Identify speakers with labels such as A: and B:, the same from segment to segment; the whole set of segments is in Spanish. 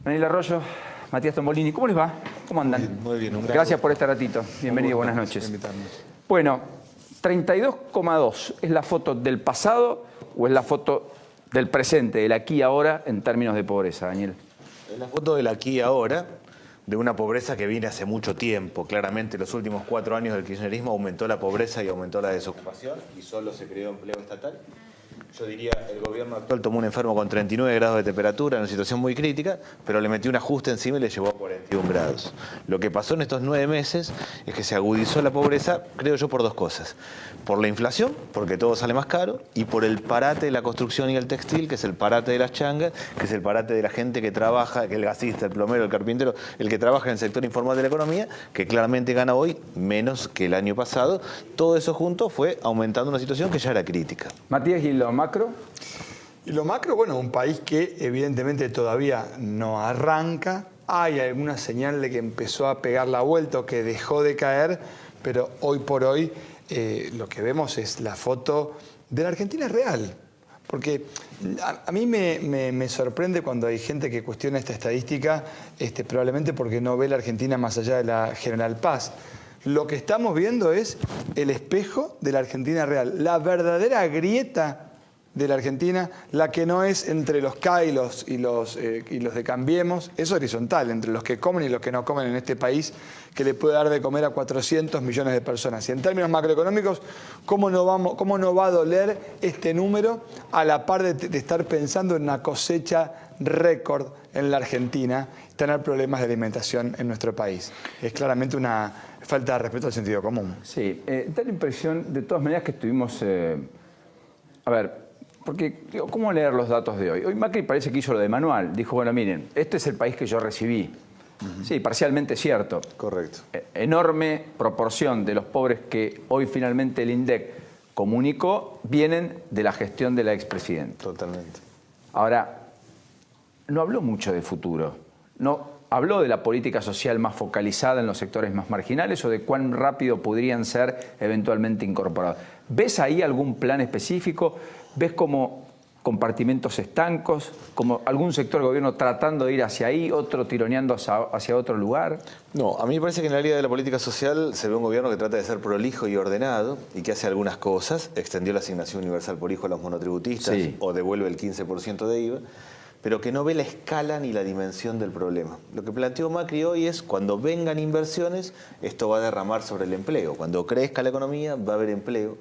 A: Daniel Arroyo, Matías Tombolini, ¿cómo les va? ¿Cómo andan?
B: Muy bien, un gran
A: Gracias
B: gusto.
A: por este ratito. Bienvenido, buenas
B: Por
A: noches.
B: invitarnos.
A: Bueno, 32,2, ¿es la foto del pasado o es la foto del presente, del aquí y ahora, en términos de pobreza, Daniel?
B: Es la foto del aquí y ahora, de una pobreza que viene hace mucho tiempo. Claramente, los últimos 4 años del kirchnerismo aumentó la pobreza y aumentó la desocupación y solo se creó empleo estatal. Yo diría, el gobierno actual tomó un enfermo con 39 grados de temperatura, en una situación muy crítica, pero le metió un ajuste encima y le llevó a 41 grados. Lo que pasó en estos 9 meses es que se agudizó la pobreza, creo yo, por 2 cosas. Por la inflación, porque todo sale más caro, y por el parate de la construcción y el textil, que es el parate de las changas, que es el parate de la gente que trabaja, que el gasista, el plomero, el carpintero, el que trabaja en el sector informal de la economía, que claramente gana hoy menos que el año pasado. Todo eso junto fue aumentando una situación que ya era crítica.
A: Matías, ¿y lo macro?
C: Y lo macro, bueno, un país que evidentemente todavía no arranca. Hay alguna señal de que empezó a pegar la vuelta o que dejó de caer, pero hoy por hoy lo que vemos es la foto de la Argentina real. Porque a mí me sorprende cuando hay gente que cuestiona esta estadística, probablemente porque no ve la Argentina más allá de la General Paz. Lo que estamos viendo es el espejo de la Argentina real, la verdadera grieta de la Argentina, la que no es entre los K y los de Cambiemos, es horizontal, entre los que comen y los que no comen en este país, que le puede dar de comer a 400 millones de personas. Y en términos macroeconómicos, ¿cómo no va a doler este número a la par de estar pensando en una cosecha récord en la Argentina, tener problemas de alimentación en nuestro país? Es claramente una falta de respeto al sentido común.
A: Sí, da la impresión, de todas maneras, que estuvimos... a ver, porque, digo, ¿cómo leer los datos de hoy? Hoy Macri parece que hizo lo de manual. Dijo, bueno, miren, este es el país que yo recibí. Sí, parcialmente cierto.
B: Correcto.
A: Enorme proporción de los pobres que hoy finalmente el INDEC comunicó vienen de la gestión de la expresidenta.
B: Totalmente.
A: Ahora, no habló mucho de futuro. No habló de la política social más focalizada en los sectores más marginales o de cuán rápido podrían ser eventualmente incorporados. ¿Ves ahí algún plan específico? ¿Ves como compartimentos estancos? ¿Como algún sector del gobierno tratando de ir hacia ahí, otro tironeando hacia otro lugar?
B: No, a mí me parece que en el área de la política social se ve un gobierno que trata de ser prolijo y ordenado y que hace algunas cosas. Extendió la asignación universal por hijo a los monotributistas, sí, o devuelve el 15% de IVA, pero que no ve la escala ni la dimensión del problema. Lo que planteó Macri hoy es, cuando vengan inversiones, esto va a derramar sobre el empleo. Cuando crezca la economía, va a haber empleo.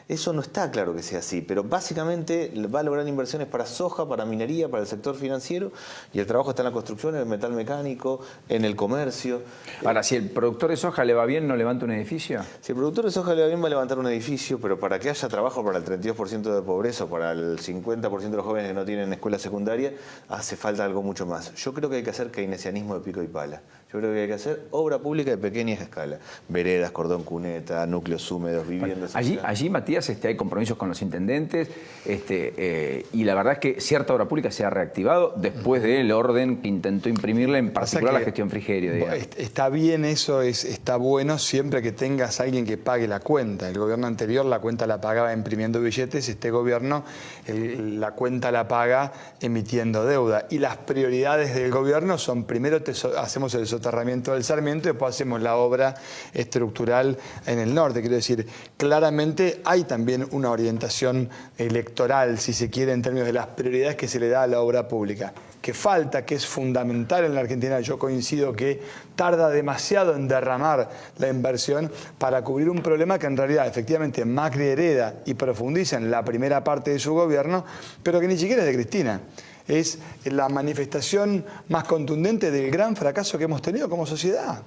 B: Eso no está claro que sea así, pero básicamente va a lograr inversiones para soja, para minería, para el sector financiero, y el trabajo está en la construcción, en el metal mecánico, en el comercio.
A: Ahora, si el productor de soja le va bien, ¿no levanta un edificio?
B: Si el productor de soja le va bien, va a levantar un edificio, pero para que haya trabajo para el 32% de pobreza o para el 50% de los jóvenes que no tienen escuela secundaria, hace falta algo mucho más. Yo creo que hay que hacer keynesianismo de pico y pala. Yo creo que hay que hacer obra pública de pequeña escala. Veredas, cordón cuneta, núcleos húmedos, viviendas.
A: Allí, Matías, hay compromisos con los intendentes y la verdad es que cierta obra pública se ha reactivado después del orden que intentó imprimirle, en particular la gestión Frigerio. Digamos.
C: Está bien eso, está bueno siempre que tengas a alguien que pague la cuenta. El gobierno anterior la cuenta la pagaba imprimiendo billetes, este gobierno la cuenta la paga emitiendo deuda. Y las prioridades del gobierno son, primero hacemos el soterramiento del Sarmiento y después hacemos la obra estructural en el norte. Quiero decir, claramente hay también una orientación electoral, si se quiere, en términos de las prioridades que se le da a la obra pública. Que falta, que es fundamental en la Argentina, yo coincido que tarda demasiado en derramar la inversión para cubrir un problema que en realidad efectivamente Macri hereda y profundiza en la primera parte de su gobierno, pero que ni siquiera es de Cristina. Es la manifestación más contundente del gran fracaso que hemos tenido como sociedad.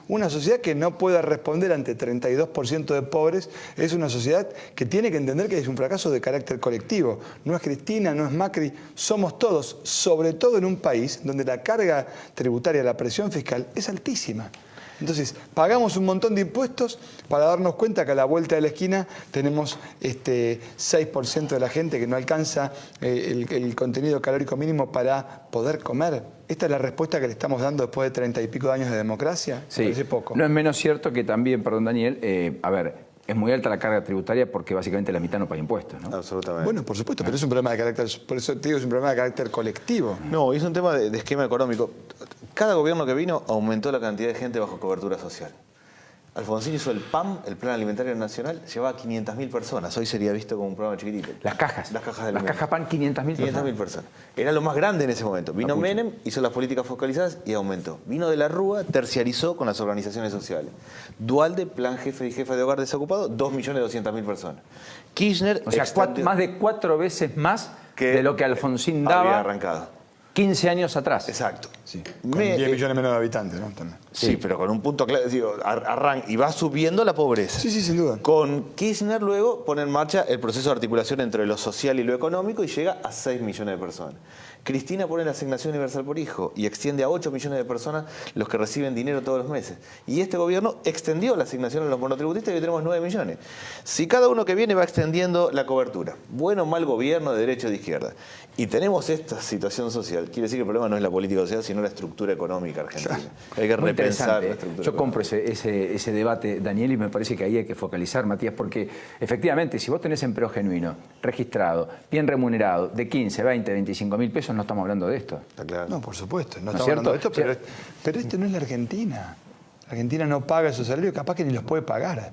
C: Una sociedad que no puede responder ante 32% de pobres es una sociedad que tiene que entender que es un fracaso de carácter colectivo. No es Cristina, no es Macri, somos todos, sobre todo en un país donde la carga tributaria, la presión fiscal es altísima. Entonces, pagamos un montón de impuestos para darnos cuenta que a la vuelta de la esquina tenemos 6% de la gente que no alcanza el contenido calórico mínimo para poder comer. ¿Esta es la respuesta que le estamos dando después de 30 y pico de años de democracia?
A: Sí,
C: parece poco.
A: No es menos cierto que también, perdón Daniel, a ver, es muy alta la carga tributaria porque básicamente la mitad no paga impuestos, ¿no?
B: Absolutamente.
C: Bueno, por supuesto, pero es un problema de carácter, por eso te digo, es un problema de carácter colectivo.
B: No, es un tema de esquema económico. Cada gobierno que vino aumentó la cantidad de gente bajo cobertura social. Alfonsín hizo el PAM, el Plan Alimentario Nacional, llevaba 500.000 personas. Hoy sería visto como un programa chiquitito.
A: Las cajas.
B: Las cajas de
A: Las cajas PAN, 500.000 personas.
B: 500.000 personas. Era lo más grande en ese momento. Vino Menem, hizo las políticas focalizadas y aumentó. Vino de la Rúa, terciarizó con las organizaciones sociales. Dualde, Plan Jefe y Jefa de Hogar Desocupado, 2.200.000 personas. Kirchner,
A: O sea, más de 4 veces más de lo que Alfonsín
B: había
A: daba
B: arrancado.
A: 15 años atrás.
B: Exacto.
C: Sí, con 10 millones menos de habitantes, ¿no? También.
B: Sí, pero con un punto claro, digo, y va subiendo la pobreza.
C: Sí, sí, sin duda.
B: Con Kirchner luego pone en marcha el proceso de articulación entre lo social y lo económico y llega a 6 millones de personas. Cristina pone la asignación universal por hijo y extiende a 8 millones de personas los que reciben dinero todos los meses. Y este gobierno extendió la asignación a los monotributistas y hoy tenemos 9 millones. Si cada uno que viene va extendiendo la cobertura, bueno o mal gobierno de derecha o de izquierda, y tenemos esta situación social, quiere decir que el problema no es la política social, sino la estructura económica argentina. Hay que
A: Muy
B: repensar
A: interesante.
B: la estructura
A: Yo compro
B: económica.
A: ese debate, Daniel, y me parece que ahí hay que focalizar, Matías, porque efectivamente, si vos tenés empleo genuino, registrado, bien remunerado, de 15, 20, 25 mil pesos, no estamos hablando de esto.
B: Está claro.
C: No, por supuesto, no
A: ¿No es
C: estamos hablando de esto,
A: cierto?
C: pero esto no es la Argentina. La Argentina no paga esos salarios, capaz que ni los puede pagar.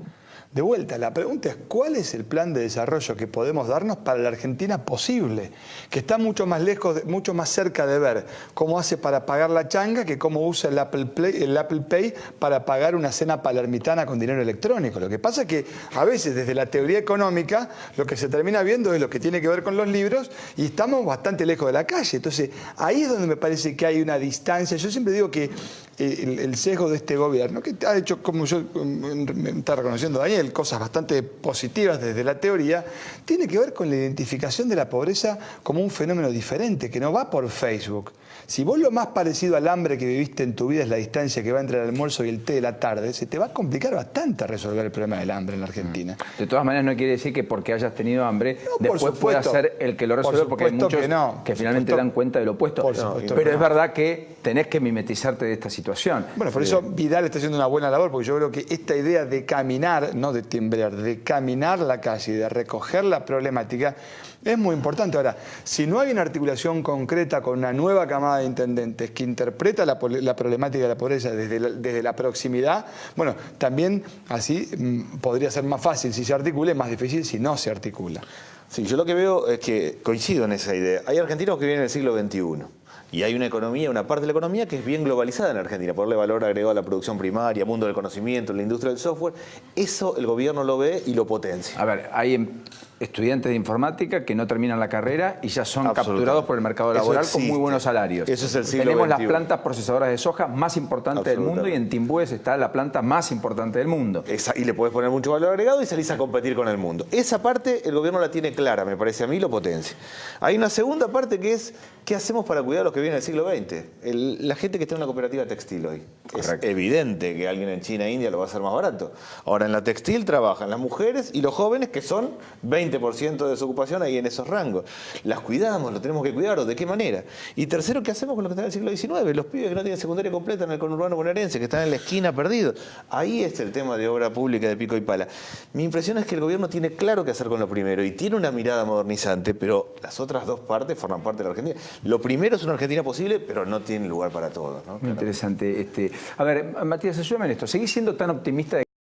C: De vuelta, la pregunta es ¿cuál es el plan de desarrollo que podemos darnos para la Argentina posible? Que está mucho más lejos, mucho más cerca de ver cómo hace para pagar la changa que cómo usa el Apple Pay para pagar una cena palermitana con dinero electrónico. Lo que pasa es que a veces desde la teoría económica lo que se termina viendo es lo que tiene que ver con los libros y estamos bastante lejos de la calle. Entonces ahí es donde me parece que hay una distancia. Yo siempre digo que el sesgo de este gobierno, que ha hecho, como yo me está reconociendo Daniel, cosas bastante positivas desde la teoría, tiene que ver con la identificación de la pobreza como un fenómeno diferente, que no va por Facebook. Si vos lo más parecido al hambre que viviste en tu vida es la distancia que va entre el almuerzo y el té de la tarde, se te va a complicar bastante resolver el problema del hambre en la Argentina.
A: De todas maneras, no quiere decir que porque hayas tenido hambre,
C: No,
A: después pueda ser el que lo resuelve, porque hay muchos que finalmente dan cuenta de lo opuesto. Pero es verdad que tenés que mimetizarte de esta situación.
C: Bueno, por eso Vidal está haciendo una buena labor, porque yo creo que esta idea de caminar, no de timbrear, de caminar la calle, de recoger la problemática, es muy importante. Ahora, si no hay una articulación concreta con una nueva camada de intendentes que interpreta la problemática de la pobreza desde la proximidad, bueno, también así podría ser más fácil si se articula, más difícil si no se articula.
B: Sí, yo lo que veo es que coincido en esa idea. Hay argentinos que viven en el siglo XXI. Y hay una economía, una parte de la economía que es bien globalizada en Argentina, por darle valor agregado a la producción primaria, mundo del conocimiento, la industria del software. Eso el gobierno lo ve y lo potencia.
A: A ver, hay estudiantes de informática que no terminan la carrera y ya son capturados por el mercado laboral con muy buenos salarios.
B: Eso es el siglo
A: Tenemos
B: XXI.
A: las plantas procesadoras de soja más importantes del mundo y en Timbúes está la planta más importante del mundo.
B: Y le podés poner mucho valor agregado y salís a competir con el mundo. Esa parte el gobierno la tiene clara, me parece a mí, lo potencia. Hay una segunda parte que es ¿qué hacemos para cuidar a los que vienen del siglo XX? La gente que está en una cooperativa textil hoy.
A: Correcto.
B: Es evidente que alguien en China e India lo va a hacer más barato. Ahora en la textil trabajan las mujeres y los jóvenes que son 20% de desocupación ahí en esos rangos. Las cuidamos, lo tenemos que cuidar, ¿o de qué manera? Y tercero, ¿qué hacemos con los que están en el siglo XIX? Los pibes que no tienen secundaria completa en el conurbano bonaerense, que están en la esquina perdidos. Ahí está el tema de obra pública de pico y pala. Mi impresión es que el gobierno tiene claro qué hacer con lo primero y tiene una mirada modernizante, pero las otras dos partes forman parte de la Argentina. Lo primero es una Argentina posible, pero no tiene lugar para todos, ¿no?
A: Muy interesante. A ver, Matías, ayúdame en esto. ¿Seguís siendo tan optimista de